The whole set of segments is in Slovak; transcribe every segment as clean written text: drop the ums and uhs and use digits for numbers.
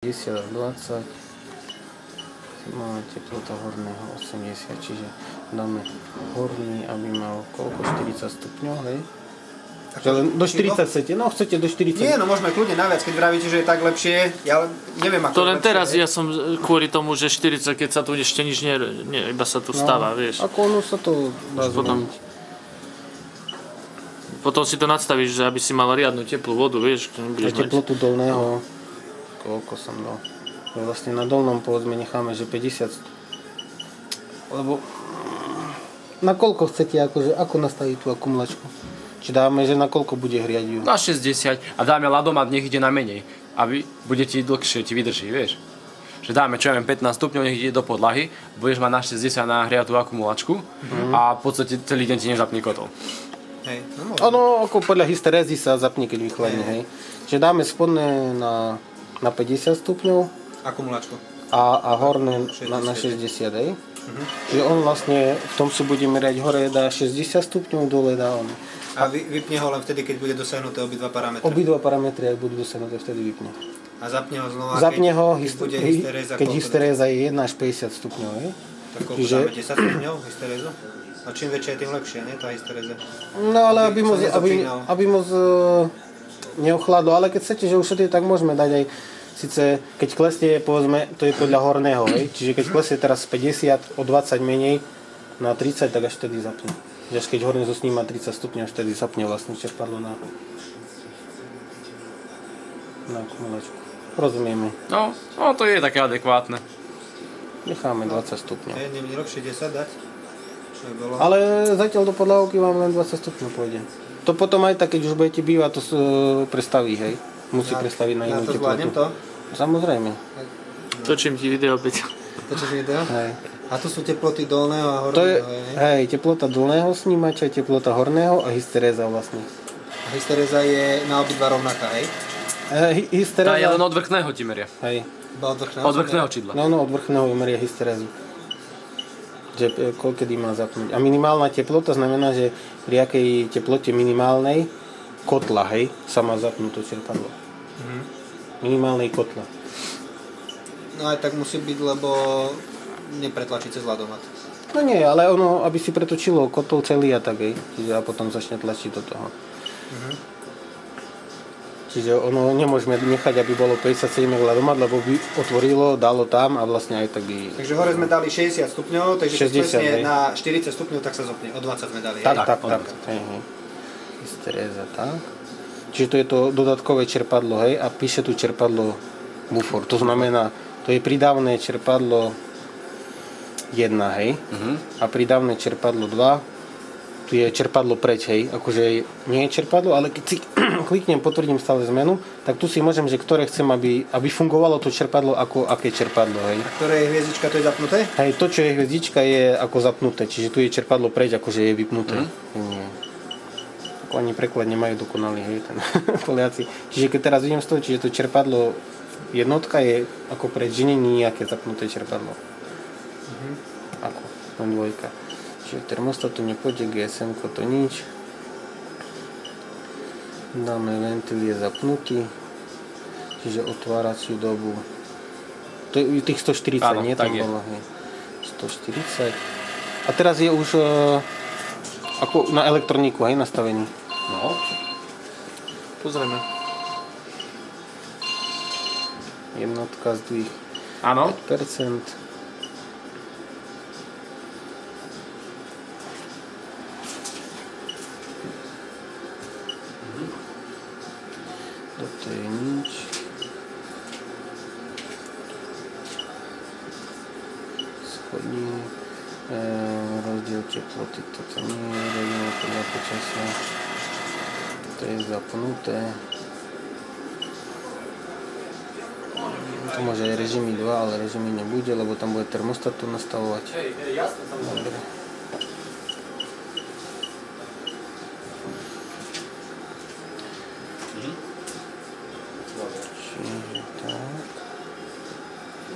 10 až 20. Máme teplota horného 80, čiže dáme horný, aby mal koľko? 40 stupňov, hej? Do 40 chcete? No chcete do 40. Nie, no môžeme kľudne naviac, keď vravíte, že je tak lepšie. Ja neviem, ako to len lepšie, teraz, hej. ja som kvôli tomu, že 40, keď sa tu ešte nič iba sa tu stáva, vieš. Ako ono sa to dá zmeniť. Potom si to nadstavíš, že aby si mal riadnu teplú vodu, vieš. A teplotu dolného, koľko som dal? Vlastne na dolnom povedzme necháme, že 50. Lebo na koľko chcete, akože, ako nastaviť tú akumulačku? Či dáme, že na koľko bude hriať ju? Na 60 a dáme ľadomat, nech ide na menej, aby bude ti dlhšie, ti vydrží, vieš. Že dáme, čo ja viem, 15 stupňov, nech ide do podlahy, budeš mať na 60 nahriatú akumulačku a v podstate celý deň ti nezapne kotol. Hej, no Ono, ako podľa hysterézy sa zapne, keď vychladne, hej. Čiže dáme spodné na 50 stupňov akumulačku. a horné na 60, hej. Čiže on vlastne, v tom si bude merať, hore dá 60 stupňov, dole dá on. A vypne ho len vtedy, keď bude dosiahnuté obidva parametre. Obidva parametre, ak budú dosiahnuté, vtedy vypne. A zapne ho znova, Zapne ho, bude hysteréza. keď hysteréza je 1 až 50 stupňov, hej. Tak koľko dáme, 10 stupňov hysterézu? A čím väčšia je, tým lepšie, nie? Tá hysteréza. No ale aby moc neochladlo, ale keď chcete, že ušetriť, tak môžeme dať aj, síce keď klesne, povedzme, to je podľa horného, hej. Čiže keď klesne teraz z 50 o 20 menej na 30, tak až vtedy zapne. Až keď horné zosníma 30 stupňov, až vtedy zapne vlastne čerpadlo na akumulačku. Rozumieme. No, to je také adekvátne. Necháme 20 stupňov. Nie je lepšie 10 dať? Ale zatiaľ do podlahovky vám len 20 stupňov pôjde. To potom aj tak, keď už budete bývať, to prestaví, hej. Musí prestaviť na inú teplotu. Ja to zvládnem teplotu. to? Samozrejme. Točím ti video opäť. Točíš video? Hej. A tu sú teploty dolného a To je, horného, hej, teplota dolného snímača, teplota horného a hysteréza vlastne. A hysteréza je na obidva rovnaká, hej? Hysteréza... Tá je len od vrchného ti meria. Hej. Iba od vrchného? Od vrchného čidla. No, od vrchného meria hysterézu. Že koľkedy má zapnúť. A minimálna teplota znamená, že pri akej teplote minimálnej kotla, hej, sa má zapnúť to čerpadlo. Minimálnej kotla. No aj tak musí byť, lebo nepretlačí cez ľadomat. No nie, ale ono, aby si pretočilo kotol celý a tak, hej. Čiže a potom začne tlačiť do toho. Čiže ono nemôžeme nechať, aby bolo 57 ľadomat, lebo by otvorilo, dalo tam a vlastne aj tak by... Takže hore sme dali 60 stupňov, takže keď 60, klesne hej. na 40 stupňov, tak sa zopne. O 20 sme dali. Tak. hej? Hej. Hysteréza, tak. Čiže to je to dodatkové čerpadlo, hej, a píše tu čerpadlo bufor. To znamená, to je pridávne čerpadlo 1, hej, a pridávne čerpadlo 2, tu je čerpadlo preč, hej, akože nie je čerpadlo, ale keď si kliknem, potvrdím stále zmenu, tak tu si môžem, že ktoré chcem, aby fungovalo to čerpadlo ako aké čerpadlo, hej. A ktoré je hviezdička, to je zapnuté? Hej, to, čo je hviezdička, je ako zapnuté, čiže tu je čerpadlo preč, akože je vypnuté. Nie. Ako ani preklad nemajú dokonalý, hej, ten Poliaci. Čiže keď teraz vidím z toho, čiže to čerpadlo jednotka je ako preč, že nie je nejaké zapnuté čerpadlo. Ako, len dvojka. Čiže termostatu nepôjde, GSM-ko to nič. Dáme ventil je zapnutý. Čiže otváraciu dobu. To je tých 140, áno, nie? Tam bolo, hej. 140. A teraz je už ako na elektroniku, hej, nastavený. No. Pozrieme. Jednotka zdvih Áno. 5%. Toto je nič. Schodník. Rozdiel teploty, toto nie je rozdiel podľa počasia. To je zapnuté. To môže aj režimy 2, ale režimy nebude, lebo tam bude termostat tu nastavovať. Jasne, Dobre. Čiže tak.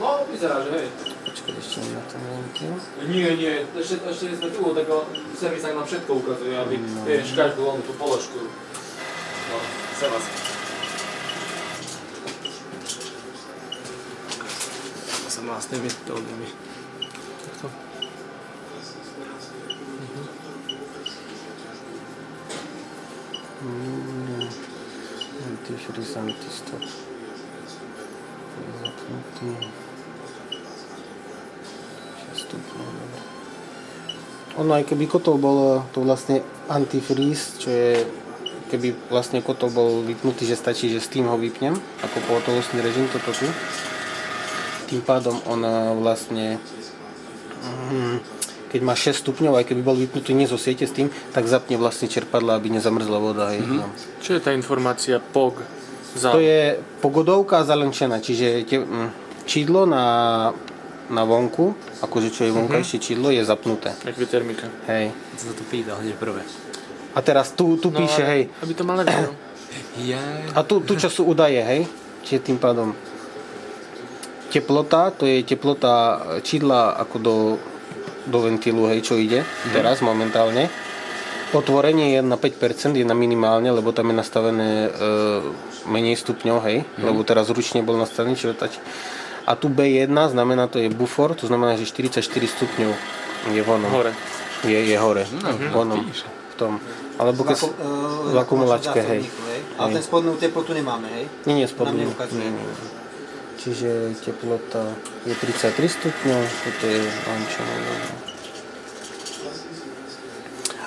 No, vyzerá, že hej. Počkaj, ešte na ten ventil. Nie, ešte sme tu, tak servis nám všetko ukazuje, aby vieš každú onú tú položku. No, servis. sa má s tými tónnymi. Antifreeze, antistop. Je zapnutý. 6 stupňov, dobre. Ono aj keby kotol bol to vlastne antifreeze, čo je keby vlastne kotol bol vypnutý, že stačí, že s tým ho vypnem, ako pohotovostný režim, toto tu. Tým pádom on vlastne, keď má 6 stupňov, aj keby bol vypnutý nie zo siete s tým, tak zapne vlastne čerpadla, aby nezamrzla voda. Hej. Čo je tá informácia POG? To je pogodovka zalenčená, čiže čidlo na vonku, akože čo je vonkajšie čidlo, je zapnuté. Ekvitermika. Hej. Co to pýtal hneď prvé. A teraz tu píše, hej. Aby to mal nevedel. A tu čo sú údaje, hej. Čiže tým pádom teplota, to je teplota čidla ako do ventilu, hej, čo ide teraz momentálne. Otvorenie je na 5%, je na minimálne, lebo tam je nastavené menej stupňov, hej. Lebo teraz ručne bol nastavený, čiže a tu B1 znamená, to je bufor, to znamená, že 44 stupňov je vonom. Hore. Je hore. Vonom. V tom. Alebo keď v akumulačke, hej. Ale ten spodnú teplotu nemáme, hej? Nie, spodnú. Nám neukazuje. Nie. Čiže teplota je 33 stupňov, toto je lančené.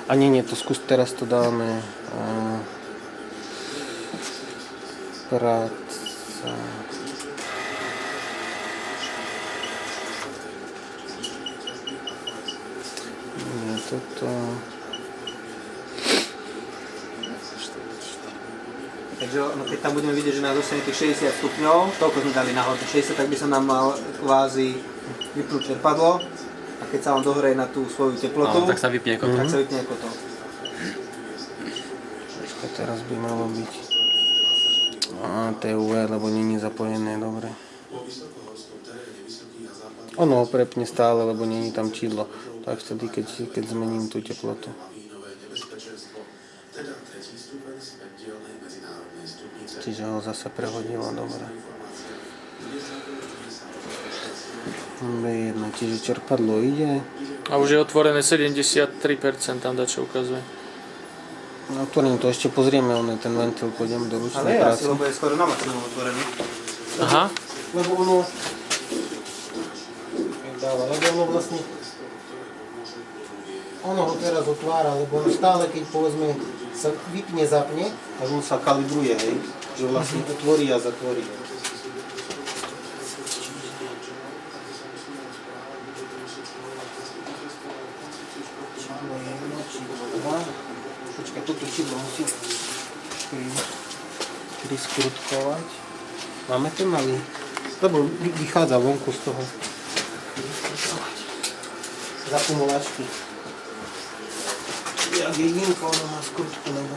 A nie, to skús, teraz to dáme práca. Nie, toto. Takže keď tam budeme vidieť, že nás dostane tých 60 stupňov, toľko sme dali nahoru, 60, tak by sa nám mal kvázi vypnúť čerpadlo. A keď sa vám dohreje na tú svoju teplotu, Tak sa vypne kotol. tak sa vypne kotol. Teraz by malo byť TUV, lebo není zapojené, dobre. Ono ho prepne stále, lebo není tam čidlo. Tak vtedy, keď zmením tú teplotu. Čiže ho zase prehodilo, dobre. B1, čiže čerpadlo ide. A už je otvorené 73%, tam dačo ukazuje. No, otvorím to, ešte pozrieme, ten ventil, pôjdem do Ale ručnej je práce. asi, lebo je skoro na maximum otvorený. Aha. Lebo ono vlastne ono ho teraz otvára, lebo ono stále, keď povedzme sa vypne, zapne, tak on sa kalibruje, hej, že vlastne otvorí a zatvorí. Čidlo 1, čidlo 2. Počkaj, toto čidlo musí priskrutkovať. Máme ten malý, lebo vychádza vonku z toho. Z akumulačky. Jak jedinko, ono má skrutku, lebo